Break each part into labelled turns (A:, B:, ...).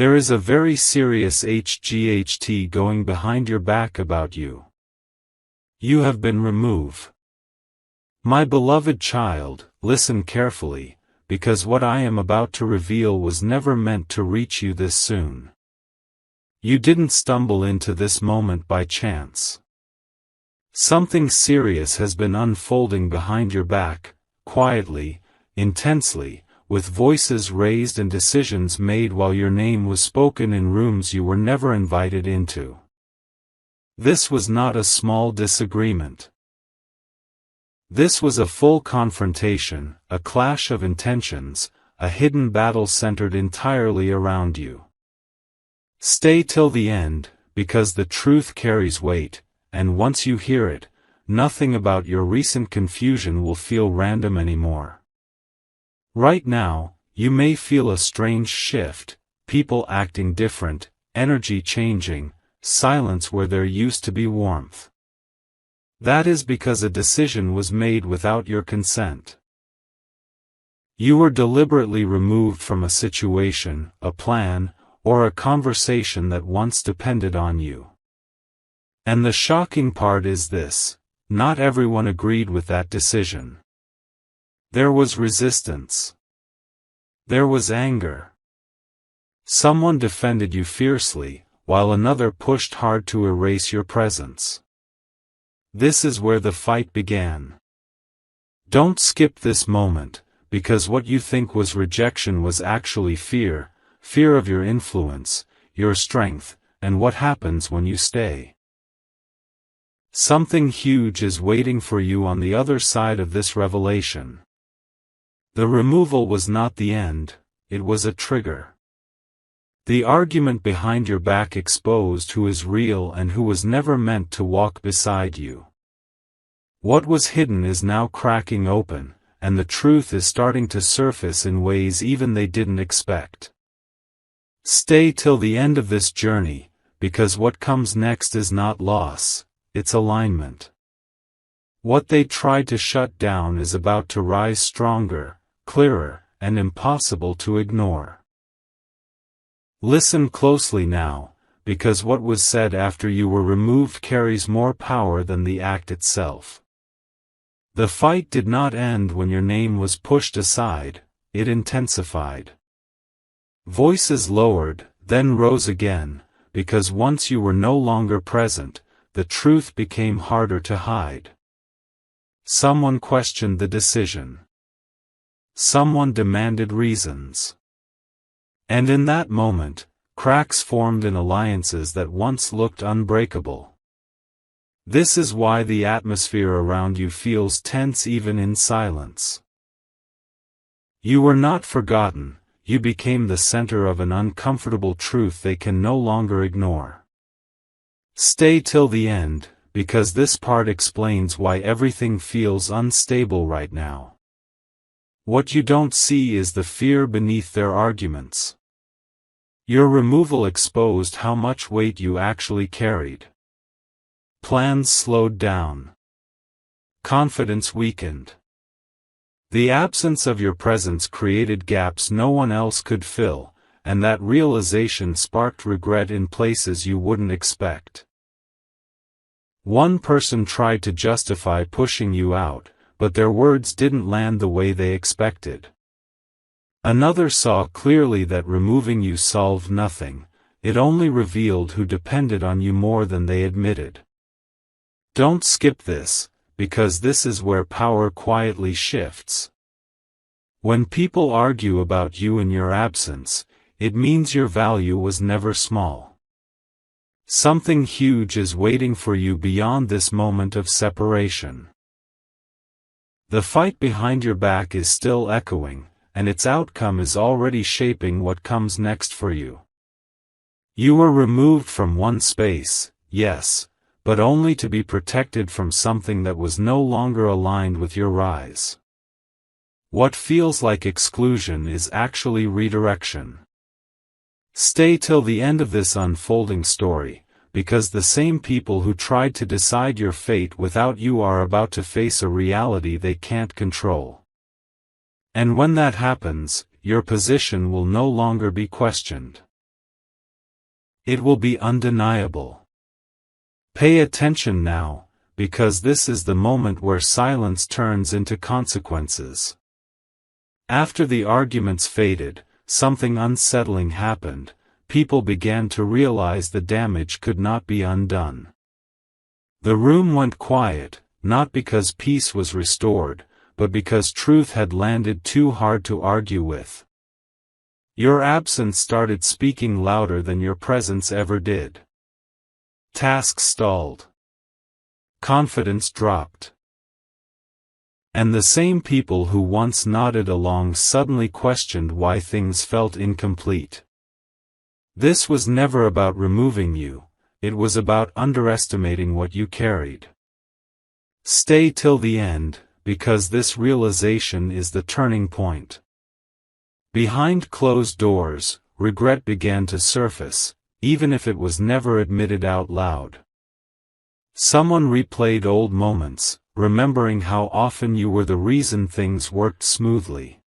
A: There is a very serious HGHT going behind your back about you. You have been removed. My beloved child, listen carefully, because what I am about to reveal was never meant to reach you this soon. You didn't stumble into this moment by chance. Something serious has been unfolding behind your back, quietly, intensely, with voices raised and decisions made while your name was spoken in rooms you were never invited into. This was not a small disagreement. This was a full confrontation, a clash of intentions, a hidden battle centered entirely around you. Stay till the end, because the truth carries weight, and once you hear it, nothing about your recent confusion will feel random anymore. Right now, you may feel a strange shift, people acting different, energy changing, silence where there used to be warmth. That is because a decision was made without your consent. You were deliberately removed from a situation, a plan, or a conversation that once depended on you. And the shocking part is this: not everyone agreed with that decision. There was resistance. There was anger. Someone defended you fiercely, while another pushed hard to erase your presence. This is where the fight began. Don't skip this moment, because what you think was rejection was actually fear, fear of your influence, your strength, and what happens when you stay. Something huge is waiting for you on the other side of this revelation. The removal was not the end, it was a trigger. The argument behind your back exposed who is real and who was never meant to walk beside you. What was hidden is now cracking open, and the truth is starting to surface in ways even they didn't expect. Stay till the end of this journey, because what comes next is not loss, it's alignment. What they tried to shut down is about to rise stronger, clearer, and impossible to ignore. Listen closely now, because what was said after you were removed carries more power than the act itself. The fight did not end when your name was pushed aside, it intensified. Voices lowered, then rose again, because once you were no longer present, the truth became harder to hide. Someone questioned the decision. Someone demanded reasons. And in that moment, cracks formed in alliances that once looked unbreakable. This is why the atmosphere around you feels tense even in silence. You were not forgotten, you became the center of an uncomfortable truth they can no longer ignore. Stay till the end, because this part explains why everything feels unstable right now. What you don't see is the fear beneath their arguments. Your removal exposed how much weight you actually carried. Plans slowed down. Confidence weakened. The absence of your presence created gaps no one else could fill, and that realization sparked regret in places you wouldn't expect. One person tried to justify pushing you out, but their words didn't land the way they expected. Another saw clearly that removing you solved nothing, it only revealed who depended on you more than they admitted. Don't skip this, because this is where power quietly shifts. When people argue about you in your absence, it means your value was never small. Something huge is waiting for you beyond this moment of separation. The fight behind your back is still echoing, and its outcome is already shaping what comes next for you. You were removed from one space, yes, but only to be protected from something that was no longer aligned with your rise. What feels like exclusion is actually redirection. Stay till the end of this unfolding story, because the same people who tried to decide your fate without you are about to face a reality they can't control. And when that happens, your position will no longer be questioned. It will be undeniable. Pay attention now, because this is the moment where silence turns into consequences. After the arguments faded, something unsettling happened. People began to realize the damage could not be undone. The room went quiet, not because peace was restored, but because truth had landed too hard to argue with. Your absence started speaking louder than your presence ever did. Tasks stalled. Confidence dropped. And the same people who once nodded along suddenly questioned why things felt incomplete. This was never about removing you, it was about underestimating what you carried. Stay till the end, because this realization is the turning point. Behind closed doors, regret began to surface, even if it was never admitted out loud. Someone replayed old moments, remembering how often you were the reason things worked smoothly.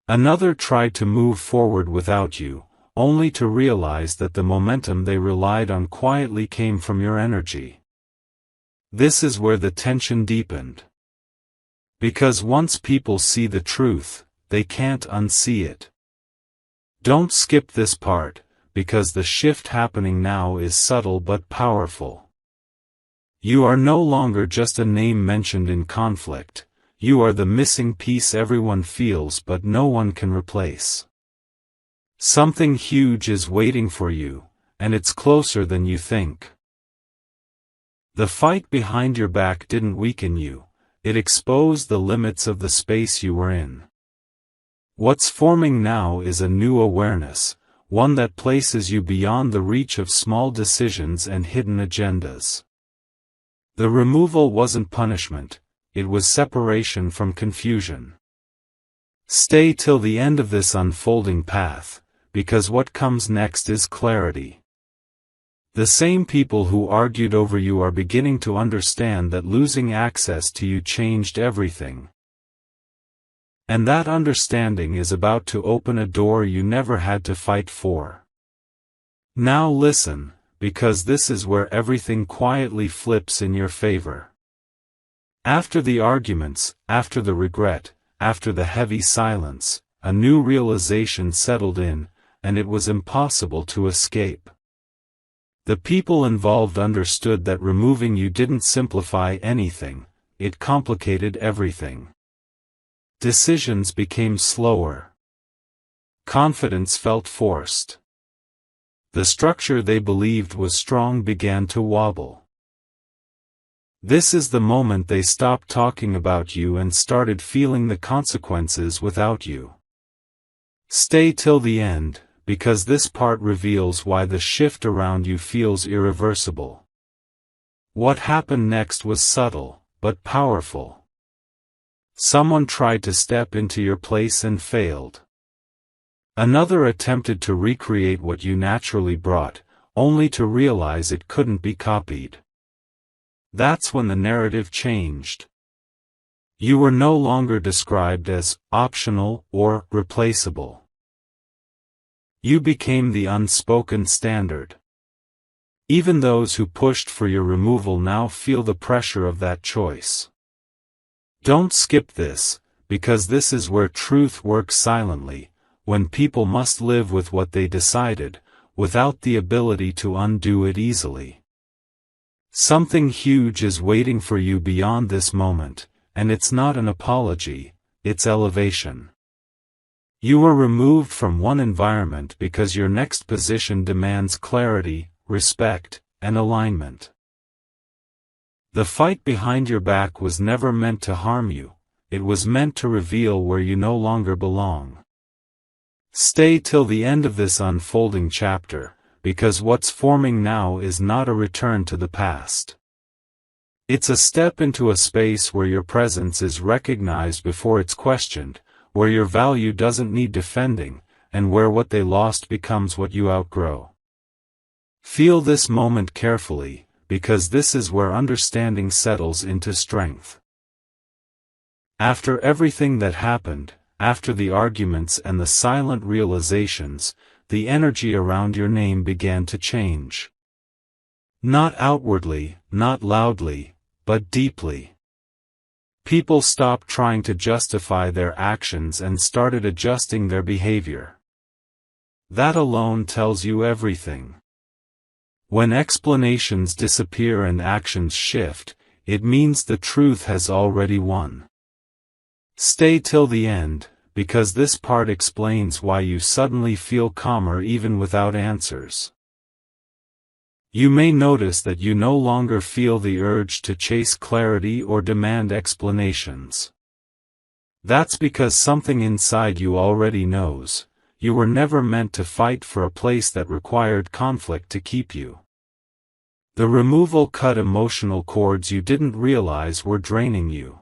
A: Another tried to move forward without you, only to realize that the momentum they relied on quietly came from your energy. This is where the tension deepened. Because once people see the truth, they can't unsee it. Don't skip this part, because the shift happening now is subtle but powerful. You are no longer just a name mentioned in conflict, you are the missing piece everyone feels but no one can replace. Something huge is waiting for you, and it's closer than you think. The fight behind your back didn't weaken you, it exposed the limits of the space you were in. What's forming now is a new awareness, one that places you beyond the reach of small decisions and hidden agendas. The removal wasn't punishment, it was separation from confusion. Stay till the end of this unfolding path, because what comes next is clarity. The same people who argued over you are beginning to understand that losing access to you changed everything. And that understanding is about to open a door you never had to fight for. Now listen, because this is where everything quietly flips in your favor. After the arguments, after the regret, after the heavy silence, a new realization settled in, and it was impossible to escape. The people involved understood that removing you didn't simplify anything, it complicated everything. Decisions became slower. Confidence felt forced. The structure they believed was strong began to wobble. This is the moment they stopped talking about you and started feeling the consequences without you. Stay till the end, because this part reveals why the shift around you feels irreversible. What happened next was subtle, but powerful. Someone tried to step into your place and failed. Another attempted to recreate what you naturally brought, only to realize it couldn't be copied. That's when the narrative changed. You were no longer described as optional or replaceable. You became the unspoken standard. Even those who pushed for your removal now feel the pressure of that choice. Don't skip this, because this is where truth works silently, when people must live with what they decided, without the ability to undo it easily. Something huge is waiting for you beyond this moment, and it's not an apology, it's elevation. You were removed from one environment because your next position demands clarity, respect, and alignment. The fight behind your back was never meant to harm you, it was meant to reveal where you no longer belong. Stay till the end of this unfolding chapter, because what's forming now is not a return to the past. It's a step into a space where your presence is recognized before it's questioned, where your value doesn't need defending, and where what they lost becomes what you outgrow. Feel this moment carefully, because this is where understanding settles into strength. After everything that happened, after the arguments and the silent realizations, the energy around your name began to change. Not outwardly, not loudly, but deeply. People stopped trying to justify their actions and started adjusting their behavior. That alone tells you everything. When explanations disappear and actions shift, it means the truth has already won. Stay till the end, because this part explains why you suddenly feel calmer even without answers. You may notice that you no longer feel the urge to chase clarity or demand explanations. That's because something inside you already knows. You were never meant to fight for a place that required conflict to keep you. The removal cut emotional cords you didn't realize were draining you.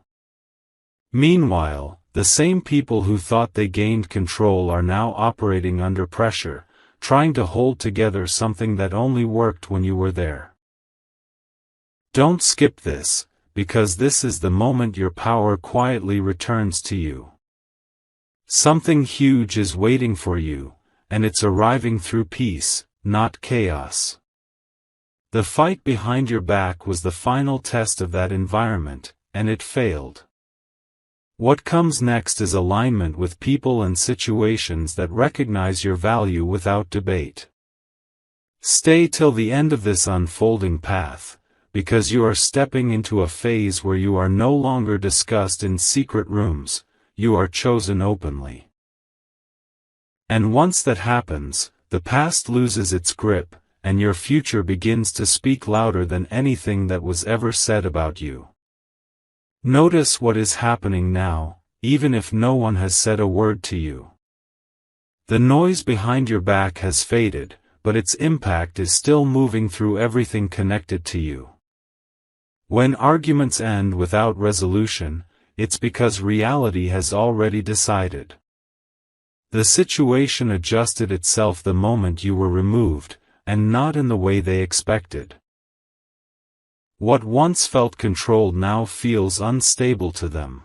A: Meanwhile, the same people who thought they gained control are now operating under pressure, trying to hold together something that only worked when you were there. Don't skip this, because this is the moment your power quietly returns to you. Something huge is waiting for you, and it's arriving through peace, not chaos. The fight behind your back was the final test of that environment, and it failed. What comes next is alignment with people and situations that recognize your value without debate. Stay till the end of this unfolding path, because you are stepping into a phase where you are no longer discussed in secret rooms, you are chosen openly. And once that happens, the past loses its grip, and your future begins to speak louder than anything that was ever said about you. Notice what is happening now, even if no one has said a word to you. The noise behind your back has faded, but its impact is still moving through everything connected to you. When arguments end without resolution, it's because reality has already decided. The situation adjusted itself the moment you were removed, and not in the way they expected. What once felt controlled now feels unstable to them.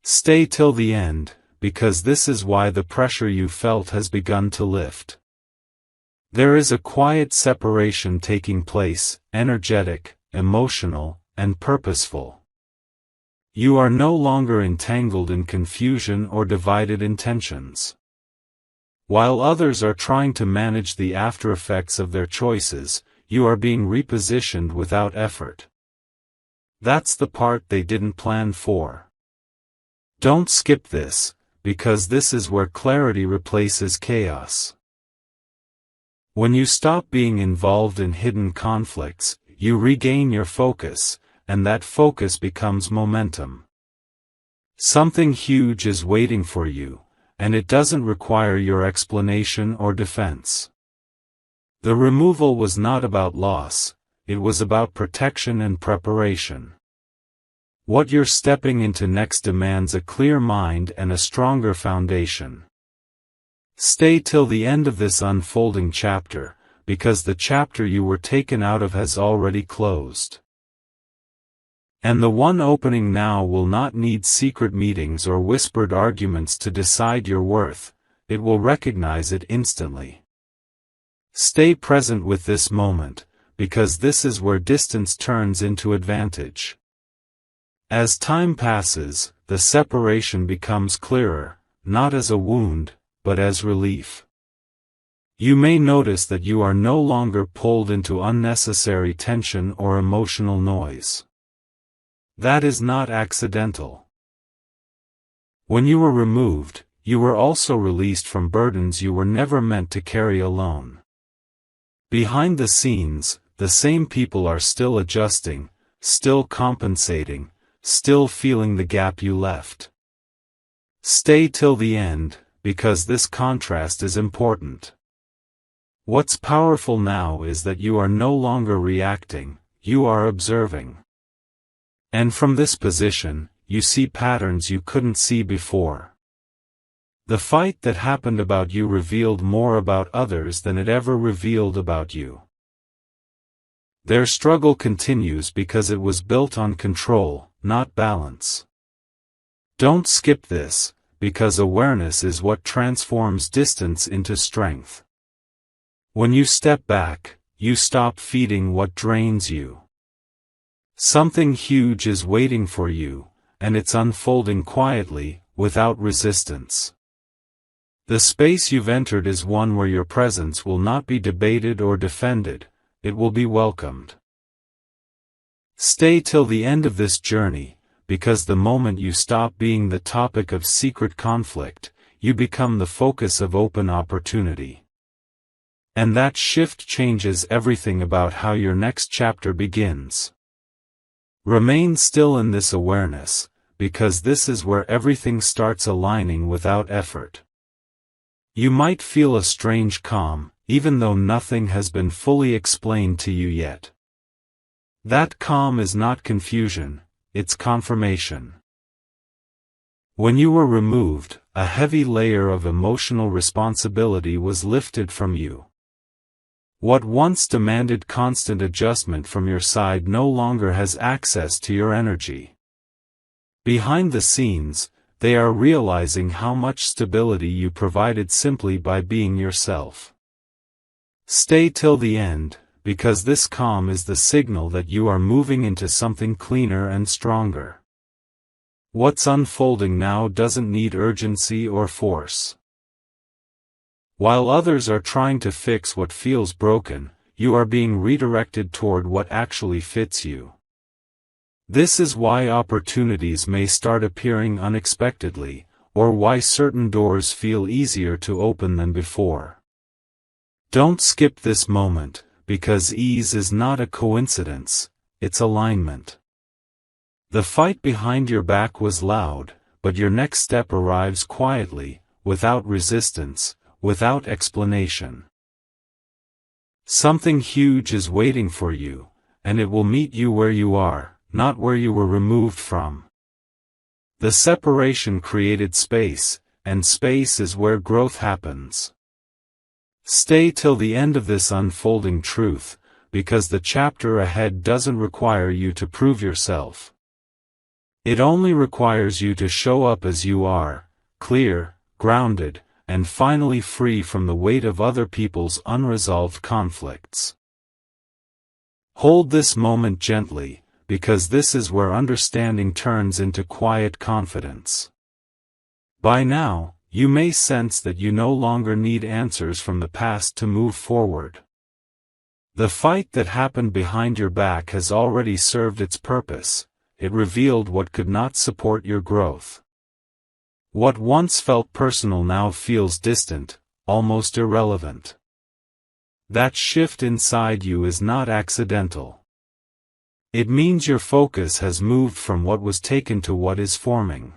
A: Stay till the end, because this is why the pressure you felt has begun to lift. There is a quiet separation taking place, energetic, emotional, and purposeful. You are no longer entangled in confusion or divided intentions. While others are trying to manage the aftereffects of their choices, you are being repositioned without effort. That's the part they didn't plan for. Don't skip this, because this is where clarity replaces chaos. When you stop being involved in hidden conflicts, you regain your focus, and that focus becomes momentum. Something huge is waiting for you, and it doesn't require your explanation or defense. The removal was not about loss, it was about protection and preparation. What you're stepping into next demands a clear mind and a stronger foundation. Stay till the end of this unfolding chapter, because the chapter you were taken out of has already closed. And the one opening now will not need secret meetings or whispered arguments to decide your worth, it will recognize it instantly. Stay present with this moment, because this is where distance turns into advantage. As time passes, the separation becomes clearer, not as a wound, but as relief. You may notice that you are no longer pulled into unnecessary tension or emotional noise. That is not accidental. When you were removed, you were also released from burdens you were never meant to carry alone. Behind the scenes, the same people are still adjusting, still compensating, still feeling the gap you left. Stay till the end, because this contrast is important. What's powerful now is that you are no longer reacting, you are observing. And from this position, you see patterns you couldn't see before. The fight that happened about you revealed more about others than it ever revealed about you. Their struggle continues because it was built on control, not balance. Don't skip this, because awareness is what transforms distance into strength. When you step back, you stop feeding what drains you. Something huge is waiting for you, and it's unfolding quietly, without resistance. The space you've entered is one where your presence will not be debated or defended, it will be welcomed. Stay till the end of this journey, because the moment you stop being the topic of secret conflict, you become the focus of open opportunity. And that shift changes everything about how your next chapter begins. Remain still in this awareness, because this is where everything starts aligning without effort. You might feel a strange calm, even though nothing has been fully explained to you yet. That calm is not confusion, it's confirmation. When you were removed, a heavy layer of emotional responsibility was lifted from you. What once demanded constant adjustment from your side no longer has access to your energy. Behind the scenes, they are realizing how much stability you provided simply by being yourself. Stay till the end, because this calm is the signal that you are moving into something cleaner and stronger. What's unfolding now doesn't need urgency or force. While others are trying to fix what feels broken, you are being redirected toward what actually fits you. This is why opportunities may start appearing unexpectedly, or why certain doors feel easier to open than before. Don't skip this moment, because ease is not a coincidence, it's alignment. The fight behind your back was loud, but your next step arrives quietly, without resistance, without explanation. Something huge is waiting for you, and it will meet you where you are, not where you were removed from. The separation created space, and space is where growth happens. Stay till the end of this unfolding truth, because the chapter ahead doesn't require you to prove yourself. It only requires you to show up as you are, clear, grounded, and finally free from the weight of other people's unresolved conflicts. Hold this moment gently, because this is where understanding turns into quiet confidence. By now, you may sense that you no longer need answers from the past to move forward. The fight that happened behind your back has already served its purpose, it revealed what could not support your growth. What once felt personal now feels distant, almost irrelevant. That shift inside you is not accidental. It means your focus has moved from what was taken to what is forming.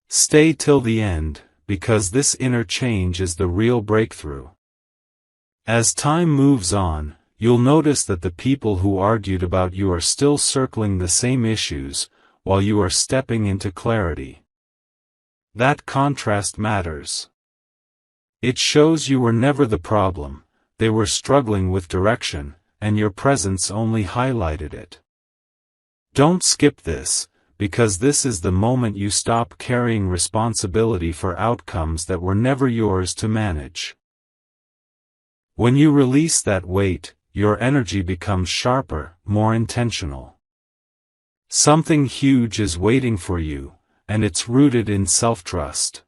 A: Stay till the end, because this inner change is the real breakthrough. As time moves on, you'll notice that the people who argued about you are still circling the same issues, while you are stepping into clarity. That contrast matters. It shows you were never the problem, they were struggling with direction, and your presence only highlighted it. Don't skip this, because this is the moment you stop carrying responsibility for outcomes that were never yours to manage. When you release that weight, your energy becomes sharper, more intentional. Something huge is waiting for you, and it's rooted in self-trust.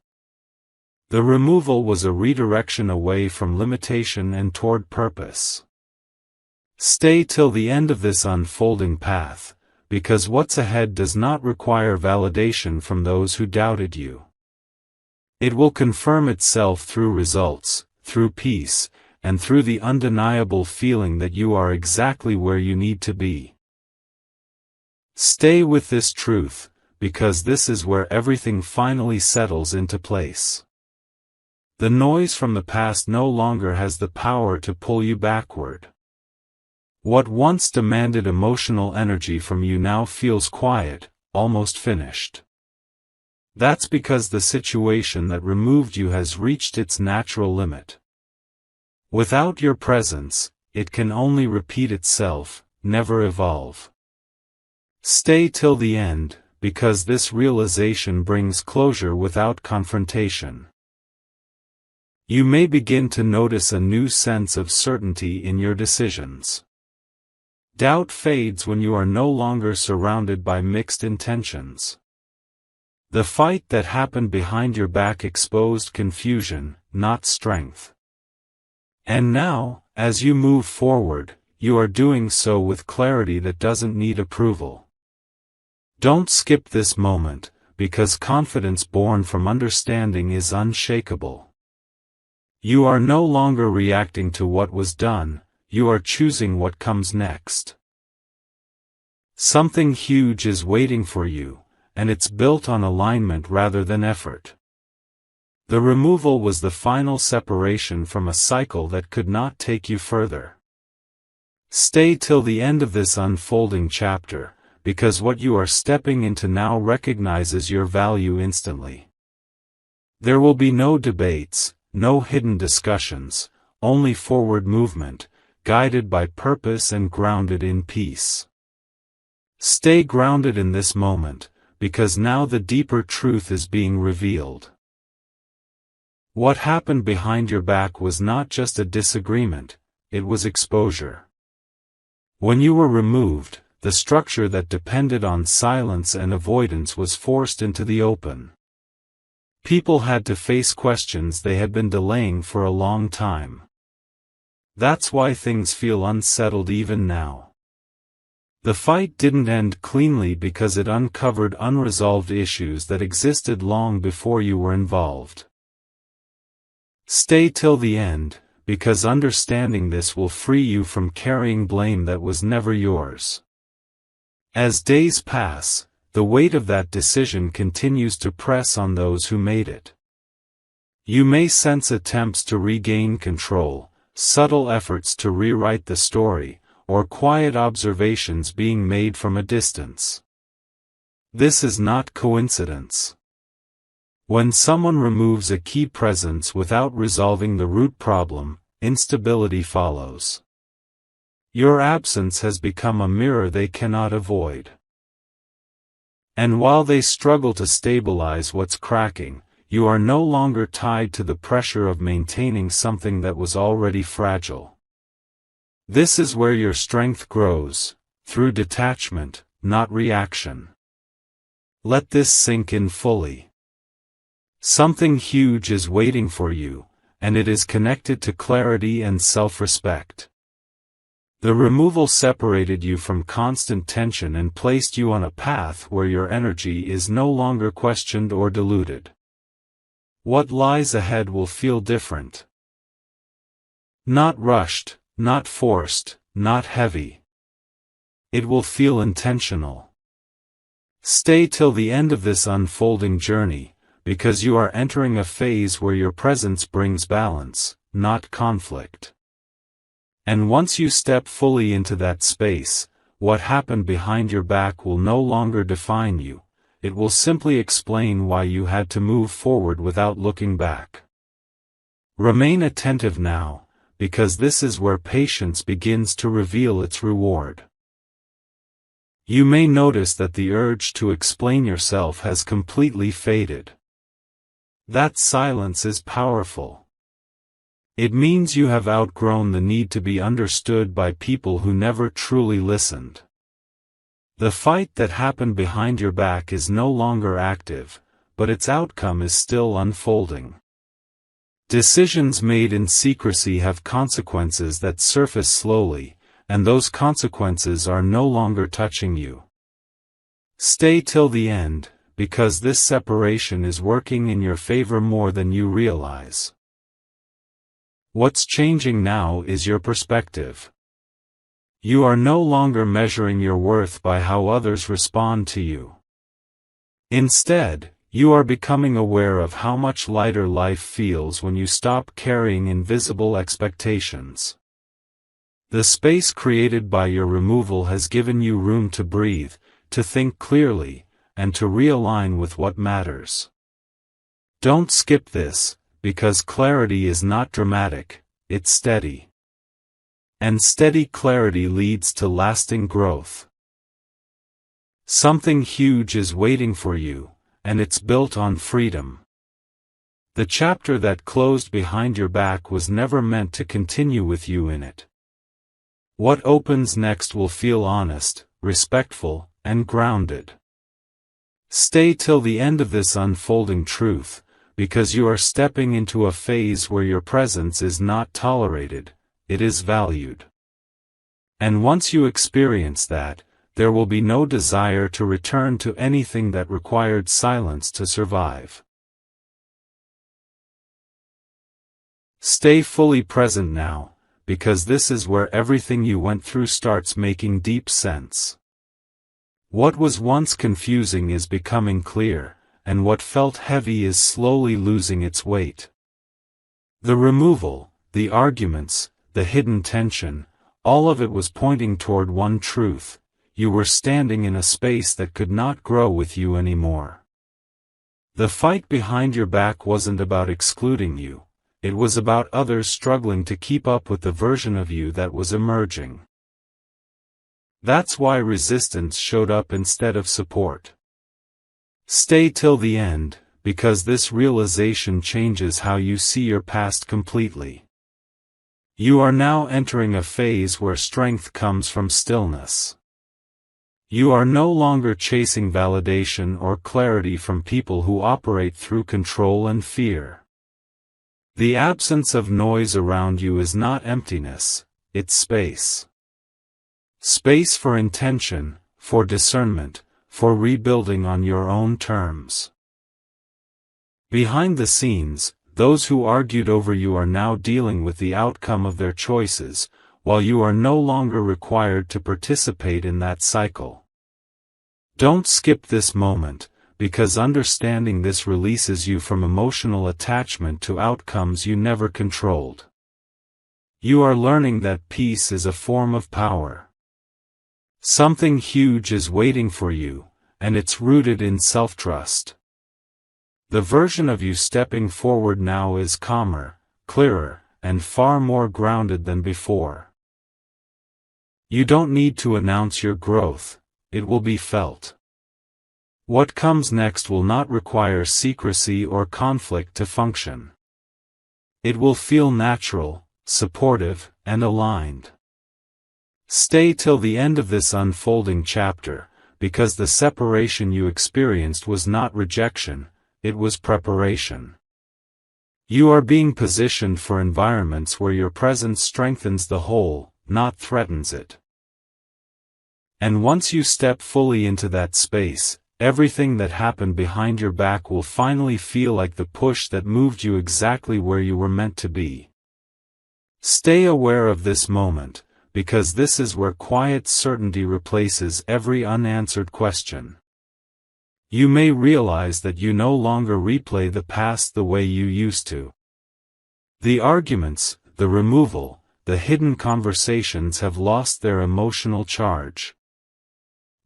A: The removal was a redirection away from limitation and toward purpose. Stay till the end of this unfolding path, because what's ahead does not require validation from those who doubted you. It will confirm itself through results, through peace, and through the undeniable feeling that you are exactly where you need to be. Stay with this truth, because this is where everything finally settles into place. The noise from the past no longer has the power to pull you backward. What once demanded emotional energy from you now feels quiet, almost finished. That's because the situation that removed you has reached its natural limit. Without your presence, it can only repeat itself, never evolve. Stay till the end, because this realization brings closure without confrontation. You may begin to notice a new sense of certainty in your decisions. Doubt fades when you are no longer surrounded by mixed intentions. The fight that happened behind your back exposed confusion, not strength. And now, as you move forward, you are doing so with clarity that doesn't need approval. Don't skip this moment, because confidence born from understanding is unshakable. You are no longer reacting to what was done, you are choosing what comes next. Something huge is waiting for you, and it's built on alignment rather than effort. The removal was the final separation from a cycle that could not take you further. Stay till the end of this unfolding chapter, because what you are stepping into now recognizes your value instantly. There will be no debates, no hidden discussions, only forward movement, guided by purpose and grounded in peace. Stay grounded in this moment, because now the deeper truth is being revealed. What happened behind your back was not just a disagreement, it was exposure. When you were removed, the structure that depended on silence and avoidance was forced into the open. People had to face questions they had been delaying for a long time. That's why things feel unsettled even now. The fight didn't end cleanly because it uncovered unresolved issues that existed long before you were involved. Stay till the end, because understanding this will free you from carrying blame that was never yours. As days pass, the weight of that decision continues to press on those who made it. You may sense attempts to regain control, subtle efforts to rewrite the story, or quiet observations being made from a distance. This is not coincidence. When someone removes a key presence without resolving the root problem, instability follows. Your absence has become a mirror they cannot avoid. And while they struggle to stabilize what's cracking, you are no longer tied to the pressure of maintaining something that was already fragile. This is where your strength grows, through detachment, not reaction. Let this sink in fully. Something huge is waiting for you, and it is connected to clarity and self-respect. The removal separated you from constant tension and placed you on a path where your energy is no longer questioned or diluted. What lies ahead will feel different. Not rushed, not forced, not heavy. It will feel intentional. Stay till the end of this unfolding journey, because you are entering a phase where your presence brings balance, not conflict. And once you step fully into that space, what happened behind your back will no longer define you, it will simply explain why you had to move forward without looking back. Remain attentive now, because this is where patience begins to reveal its reward. You may notice that the urge to explain yourself has completely faded. That silence is powerful. It means you have outgrown the need to be understood by people who never truly listened. The fight that happened behind your back is no longer active, but its outcome is still unfolding. Decisions made in secrecy have consequences that surface slowly, and those consequences are no longer touching you. Stay till the end, because this separation is working in your favor more than you realize. What's changing now is your perspective. You are no longer measuring your worth by how others respond to you. Instead, you are becoming aware of how much lighter life feels when you stop carrying invisible expectations. The space created by your removal has given you room to breathe, to think clearly, and to realign with what matters. Don't skip this, because clarity is not dramatic, it's steady. And steady clarity leads to lasting growth. Something huge is waiting for you, and it's built on freedom. The chapter that closed behind your back was never meant to continue with you in it. What opens next will feel honest, respectful, and grounded. Stay till the end of this unfolding truth, because you are stepping into a phase where your presence is not tolerated, it is valued. And once you experience that, there will be no desire to return to anything that required silence to survive. Stay fully present now, because this is where everything you went through starts making deep sense. What was once confusing is becoming clear, and what felt heavy is slowly losing its weight. The removal, the arguments, the hidden tension, all of it was pointing toward one truth: you were standing in a space that could not grow with you anymore. The fight behind your back wasn't about excluding you, it was about others struggling to keep up with the version of you that was emerging. That's why resistance showed up instead of support. Stay till the end, because this realization changes how you see your past completely. You are now entering a phase where strength comes from stillness. You are no longer chasing validation or clarity from people who operate through control and fear. The absence of noise around you is not emptiness, it's space. Space for intention, for discernment, for rebuilding on your own terms. Behind the scenes, those who argued over you are now dealing with the outcome of their choices, while you are no longer required to participate in that cycle. Don't skip this moment, because understanding this releases you from emotional attachment to outcomes you never controlled. You are learning that peace is a form of power. Something huge is waiting for you, and it's rooted in self-trust. The version of you stepping forward now is calmer, clearer, and far more grounded than before. You don't need to announce your growth, it will be felt. What comes next will not require secrecy or conflict to function. It will feel natural, supportive, and aligned. Stay till the end of this unfolding chapter, because the separation you experienced was not rejection, it was preparation. You are being positioned for environments where your presence strengthens the whole, not threatens it. And once you step fully into that space, everything that happened behind your back will finally feel like the push that moved you exactly where you were meant to be. Stay aware of this moment, because this is where quiet certainty replaces every unanswered question. You may realize that you no longer replay the past the way you used to. The arguments, the removal, the hidden conversations have lost their emotional charge.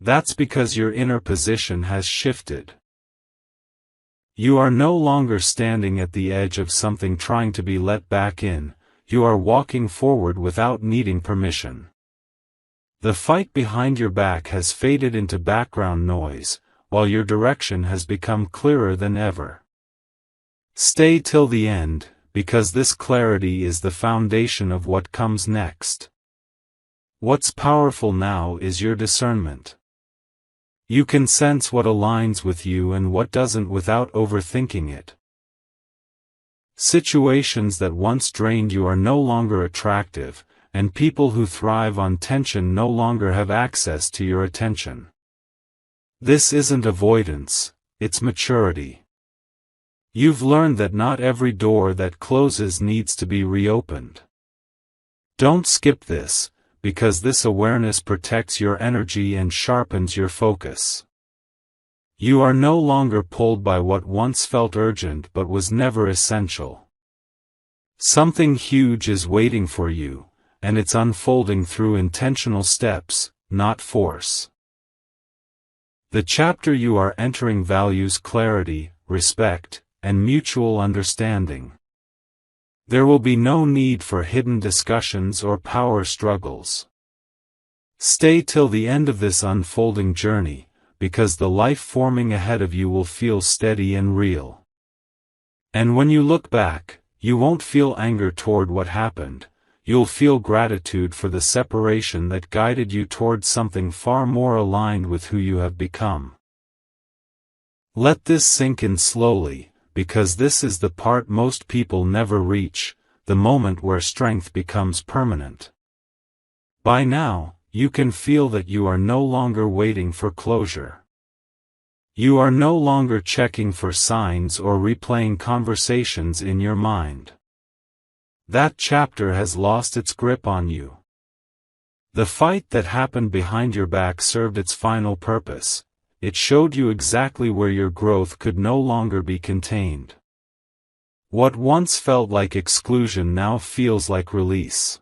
A: That's because your inner position has shifted. You are no longer standing at the edge of something trying to be let back in. You are walking forward without needing permission. The fight behind your back has faded into background noise, while your direction has become clearer than ever. Stay till the end, because this clarity is the foundation of what comes next. What's powerful now is your discernment. You can sense what aligns with you and what doesn't without overthinking it. Situations that once drained you are no longer attractive, and people who thrive on tension no longer have access to your attention. This isn't avoidance, it's maturity. You've learned that not every door that closes needs to be reopened. Don't skip this, because this awareness protects your energy and sharpens your focus. You are no longer pulled by what once felt urgent but was never essential. Something huge is waiting for you, and it's unfolding through intentional steps, not force. The chapter you are entering values clarity, respect, and mutual understanding. There will be no need for hidden discussions or power struggles. Stay till the end of this unfolding journey, because the life forming ahead of you will feel steady and real. And when you look back, you won't feel anger toward what happened, you'll feel gratitude for the separation that guided you toward something far more aligned with who you have become. Let this sink in slowly, because this is the part most people never reach, the moment where strength becomes permanent. By now, you can feel that you are no longer waiting for closure. You are no longer checking for signs or replaying conversations in your mind. That chapter has lost its grip on you. The fight that happened behind your back served its final purpose. It showed you exactly where your growth could no longer be contained. What once felt like exclusion now feels like release.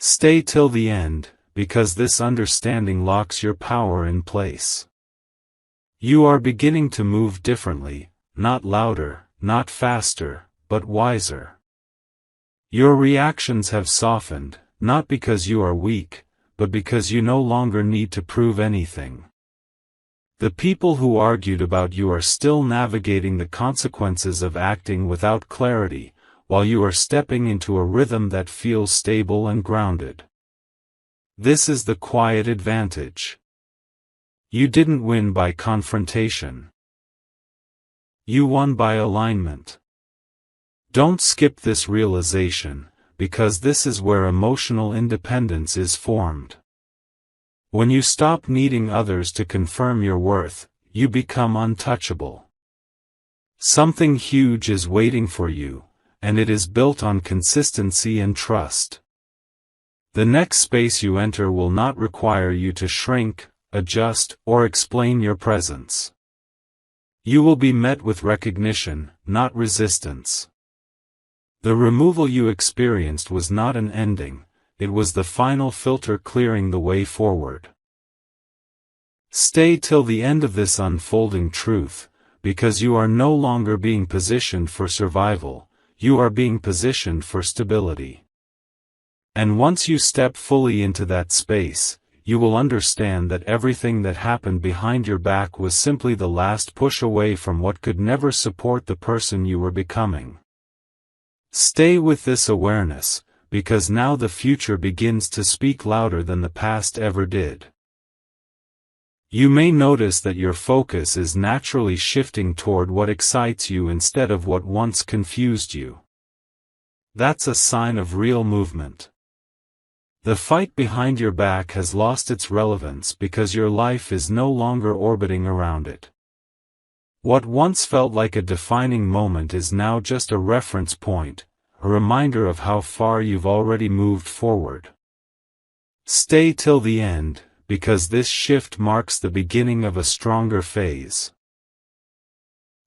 A: Stay till the end, because this understanding locks your power in place. You are beginning to move differently, not louder, not faster, but wiser. Your reactions have softened, not because you are weak, but because you no longer need to prove anything. The people who argued about you are still navigating the consequences of acting without clarity, while you are stepping into a rhythm that feels stable and grounded. This is the quiet advantage. You didn't win by confrontation. You won by alignment. Don't skip this realization, because this is where emotional independence is formed. When you stop needing others to confirm your worth, you become untouchable. Something huge is waiting for you, and it is built on consistency and trust. The next space you enter will not require you to shrink, adjust, or explain your presence. You will be met with recognition, not resistance. The removal you experienced was not an ending, it was the final filter clearing the way forward. Stay till the end of this unfolding truth, because you are no longer being positioned for survival, you are being positioned for stability. And once you step fully into that space, you will understand that everything that happened behind your back was simply the last push away from what could never support the person you were becoming. Stay with this awareness, because now the future begins to speak louder than the past ever did. You may notice that your focus is naturally shifting toward what excites you instead of what once confused you. That's a sign of real movement. The fight behind your back has lost its relevance because your life is no longer orbiting around it. What once felt like a defining moment is now just a reference point, a reminder of how far you've already moved forward. Stay till the end, because this shift marks the beginning of a stronger phase.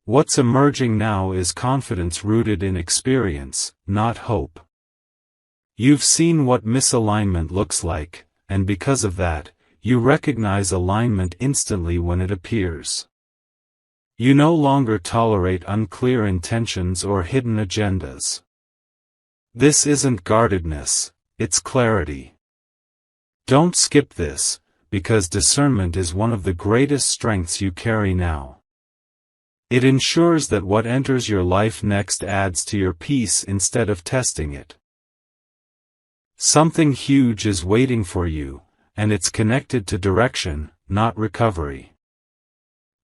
A: What's emerging now is confidence rooted in experience, not hope. You've seen what misalignment looks like, and because of that, you recognize alignment instantly when it appears. You no longer tolerate unclear intentions or hidden agendas. This isn't guardedness, it's clarity. Don't skip this, because discernment is one of the greatest strengths you carry now. It ensures that what enters your life next adds to your peace instead of testing it. Something huge is waiting for you, and it's connected to direction, not recovery.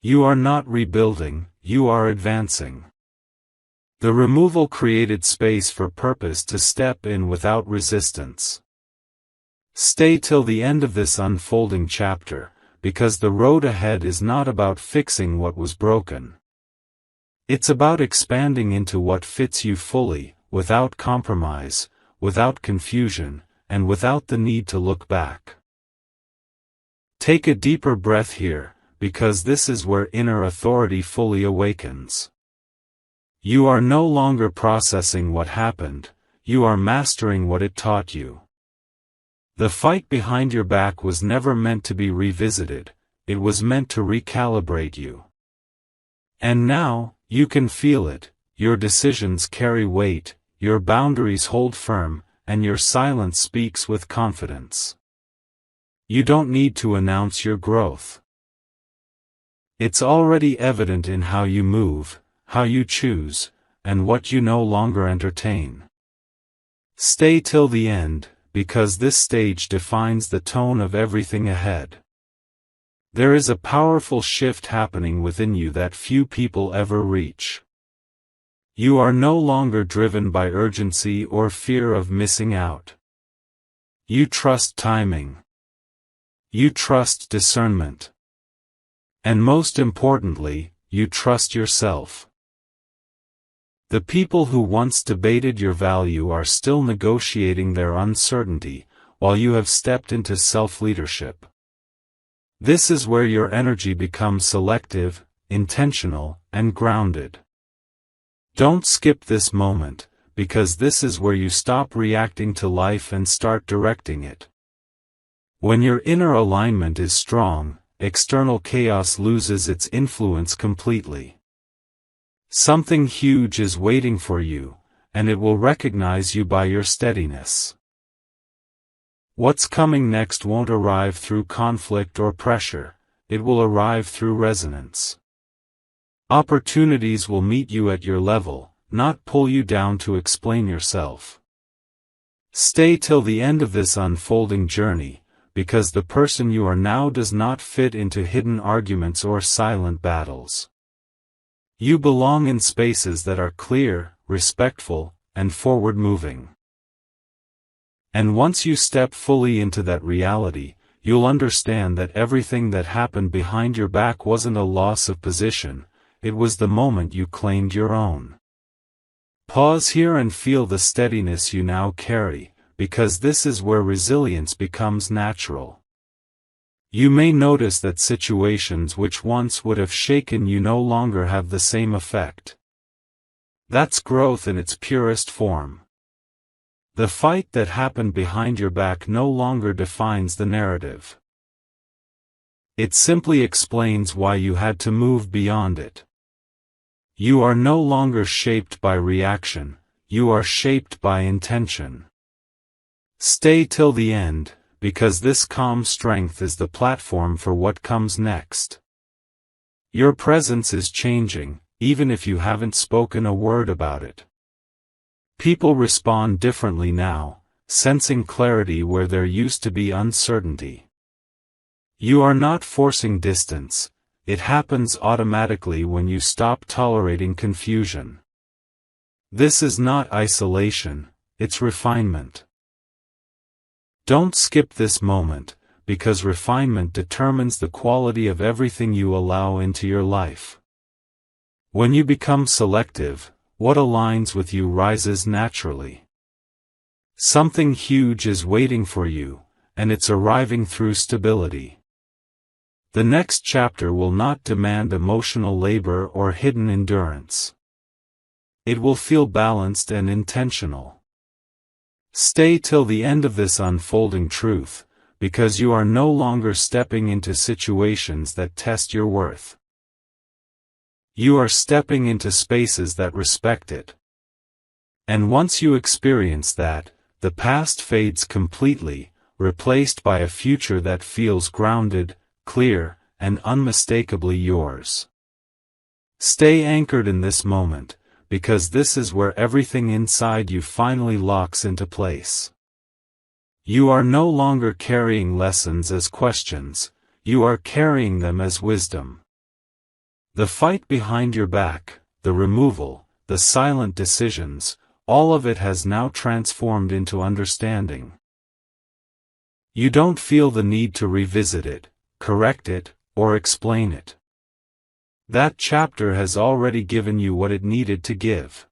A: You are not rebuilding, you are advancing. The removal created space for purpose to step in without resistance. Stay till the end of this unfolding chapter, because the road ahead is not about fixing what was broken. It's about expanding into what fits you fully, without compromise, without confusion, and without the need to look back. Take a deeper breath here, because this is where inner authority fully awakens. You are no longer processing what happened, you are mastering what it taught you. The fight behind your back was never meant to be revisited, it was meant to recalibrate you. And now, you can feel it, your decisions carry weight, your boundaries hold firm, and your silence speaks with confidence. You don't need to announce your growth. It's already evident in how you move, how you choose, and what you no longer entertain. Stay till the end, because this stage defines the tone of everything ahead. There is a powerful shift happening within you that few people ever reach. You are no longer driven by urgency or fear of missing out. You trust timing. You trust discernment. And most importantly, you trust yourself. The people who once debated your value are still negotiating their uncertainty, while you have stepped into self-leadership. This is where your energy becomes selective, intentional, and grounded. Don't skip this moment, because this is where you stop reacting to life and start directing it. When your inner alignment is strong, external chaos loses its influence completely. Something huge is waiting for you, and it will recognize you by your steadiness. What's coming next won't arrive through conflict or pressure, it will arrive through resonance. Opportunities will meet you at your level, not pull you down to explain yourself. Stay till the end of this unfolding journey, because the person you are now does not fit into hidden arguments or silent battles. You belong in spaces that are clear, respectful, and forward-moving. And once you step fully into that reality, you'll understand that everything that happened behind your back wasn't a loss of position, it was the moment you claimed your own. Pause here and feel the steadiness you now carry, because this is where resilience becomes natural. You may notice that situations which once would have shaken you no longer have the same effect. That's growth in its purest form. The fight that happened behind your back no longer defines the narrative. It simply explains why you had to move beyond it. You are no longer shaped by reaction, you are shaped by intention. Stay till the end, because this calm strength is the platform for what comes next. Your presence is changing, even if you haven't spoken a word about it. People respond differently now, sensing clarity where there used to be uncertainty. You are not forcing distance, it happens automatically when you stop tolerating confusion. This is not isolation, it's refinement. Don't skip this moment, because refinement determines the quality of everything you allow into your life. When you become selective, what aligns with you rises naturally. Something huge is waiting for you, and it's arriving through stability. The next chapter will not demand emotional labor or hidden endurance. It will feel balanced and intentional. Stay till the end of this unfolding truth, because you are no longer stepping into situations that test your worth. You are stepping into spaces that respect it. And once you experience that, the past fades completely, replaced by a future that feels grounded, clear, and unmistakably yours. Stay anchored in this moment, because this is where everything inside you finally locks into place. You are no longer carrying lessons as questions, you are carrying them as wisdom. The fight behind your back, the removal, the silent decisions, all of it has now transformed into understanding. You don't feel the need to revisit it, correct it, or explain it. That chapter has already given you what it needed to give.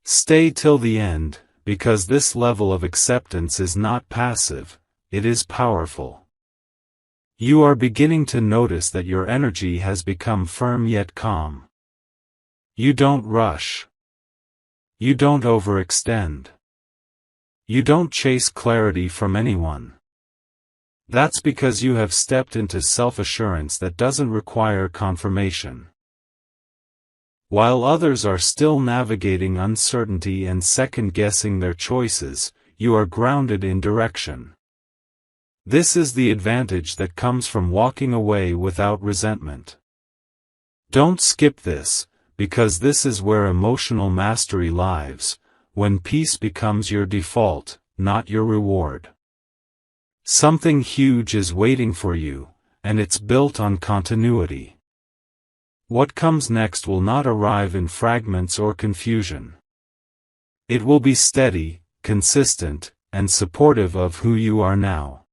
A: Stay till the end, because this level of acceptance is not passive, it is powerful. You are beginning to notice that your energy has become firm yet calm. You don't rush. You don't overextend. You don't chase clarity from anyone. That's because you have stepped into self-assurance that doesn't require confirmation. While others are still navigating uncertainty and second-guessing their choices, you are grounded in direction. This is the advantage that comes from walking away without resentment. Don't skip this, because this is where emotional mastery lives, when peace becomes your default, not your reward. Something huge is waiting for you, and it's built on continuity. What comes next will not arrive in fragments or confusion. It will be steady, consistent, and supportive of who you are now.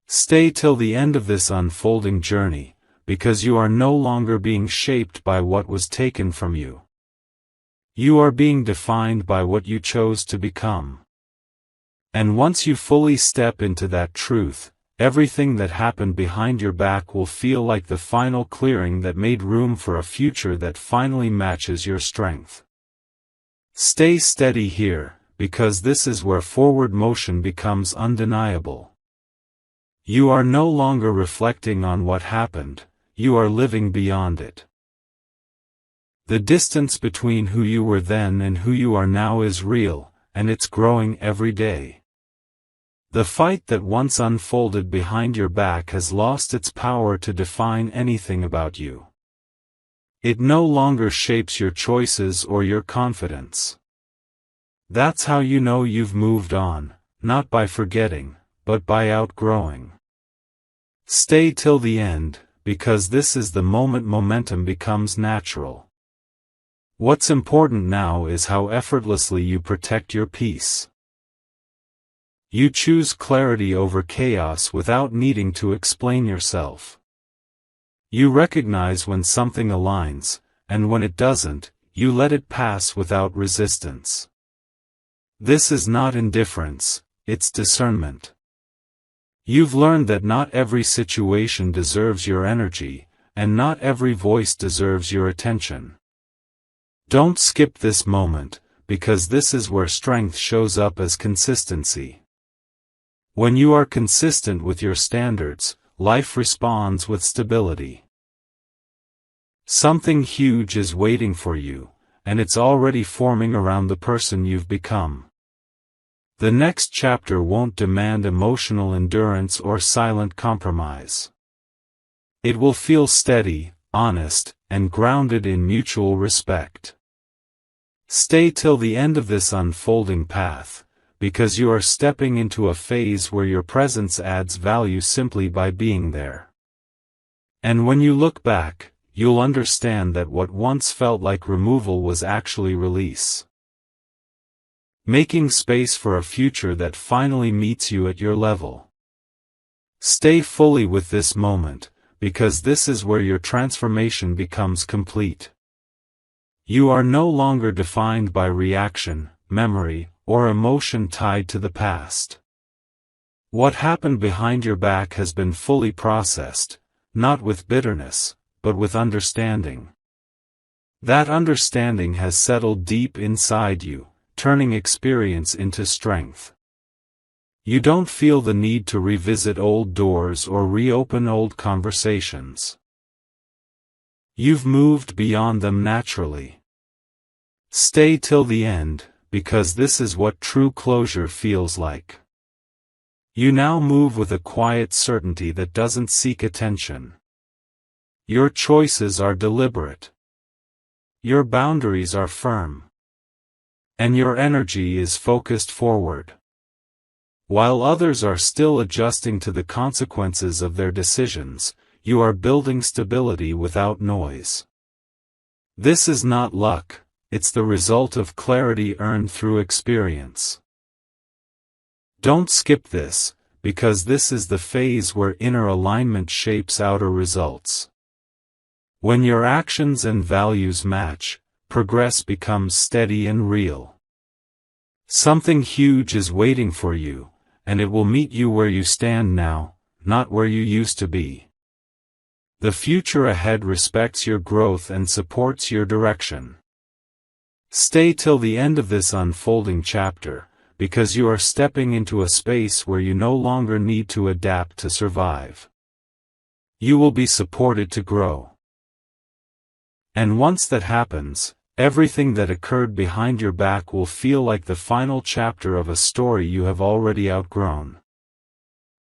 A: Stay till the end of this unfolding journey, because you are no longer being shaped by what was taken from you. You are being defined by what you chose to become. And once you fully step into that truth, everything that happened behind your back will feel like the final clearing that made room for a future that finally matches your strength. Stay steady here, because this is where forward motion becomes undeniable. You are no longer reflecting on what happened, you are living beyond it. The distance between who you were then and who you are now is real, and it's growing every day. The fight that once unfolded behind your back has lost its power to define anything about you. It no longer shapes your choices or your confidence. That's how you know you've moved on, not by forgetting, but by outgrowing. Stay till the end, because this is the moment momentum becomes natural. What's important now is how effortlessly you protect your peace. You choose clarity over chaos without needing to explain yourself. You recognize when something aligns, and when it doesn't, you let it pass without resistance. This is not indifference, it's discernment. You've learned that not every situation deserves your energy, and not every voice deserves your attention. Don't skip this moment, because this is where strength shows up as consistency. When you are consistent with your standards, life responds with stability. Something huge is waiting for you, and it's already forming around the person you've become. The next chapter won't demand emotional endurance or silent compromise. It will feel steady, honest, and grounded in mutual respect. Stay till the end of this unfolding path, because you are stepping into a phase where your presence adds value simply by being there. And when you look back, you'll understand that what once felt like removal was actually release. Making space for a future that finally meets you at your level. Stay fully with this moment, because this is where your transformation becomes complete. You are no longer defined by reaction, memory, or emotion tied to the past. What happened behind your back has been fully processed, not with bitterness, but with understanding. That understanding has settled deep inside you, turning experience into strength. You don't feel the need to revisit old doors or reopen old conversations. You've moved beyond them naturally. Stay till the end, because this is what true closure feels like. You now move with a quiet certainty that doesn't seek attention. Your choices are deliberate. Your boundaries are firm. And your energy is focused forward. While others are still adjusting to the consequences of their decisions, you are building stability without noise. This is not luck. It's the result of clarity earned through experience. Don't skip this, because this is the phase where inner alignment shapes outer results. When your actions and values match, progress becomes steady and real. Something huge is waiting for you, and it will meet you where you stand now, not where you used to be. The future ahead respects your growth and supports your direction. Stay till the end of this unfolding chapter, because you are stepping into a space where you no longer need to adapt to survive. You will be supported to grow. And once that happens, everything that occurred behind your back will feel like the final chapter of a story you have already outgrown.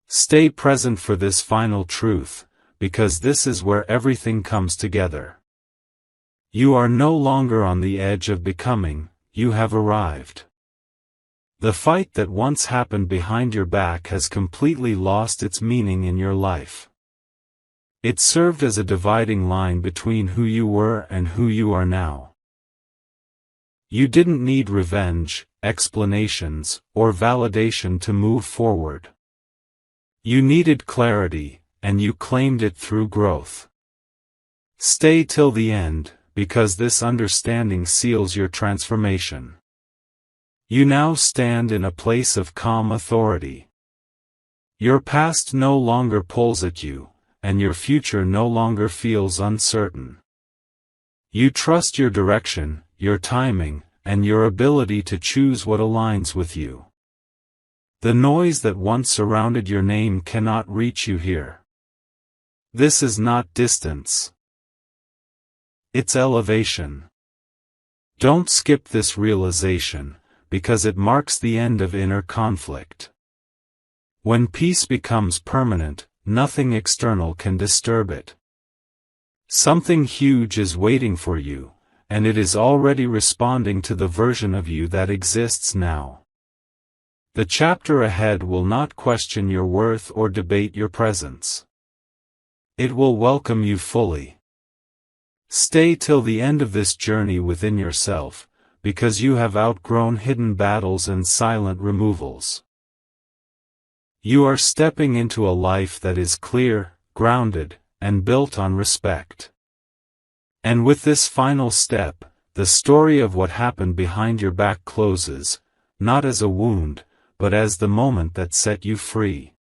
A: Stay present for this final truth, because this is where everything comes together. You are no longer on the edge of becoming, you have arrived. The fight that once happened behind your back has completely lost its meaning in your life. It served as a dividing line between who you were and who you are now. You didn't need revenge, explanations, or validation to move forward. You needed clarity, and you claimed it through growth. Stay till the end, because this understanding seals your transformation. You now stand in a place of calm authority. Your past no longer pulls at you, and your future no longer feels uncertain. You trust your direction, your timing, and your ability to choose what aligns with you. The noise that once surrounded your name cannot reach you here. This is not distance. It's elevation. Don't skip this realization, because it marks the end of inner conflict. When peace becomes permanent, nothing external can disturb it. Something huge is waiting for you, and it is already responding to the version of you that exists now. The chapter ahead will not question your worth or debate your presence. It will welcome you fully. Stay till the end of this journey within yourself, because you have outgrown hidden battles and silent removals. You are stepping into a life that is clear, grounded, and built on respect. And with this final step, the story of what happened behind your back closes, not as a wound, but as the moment that set you free.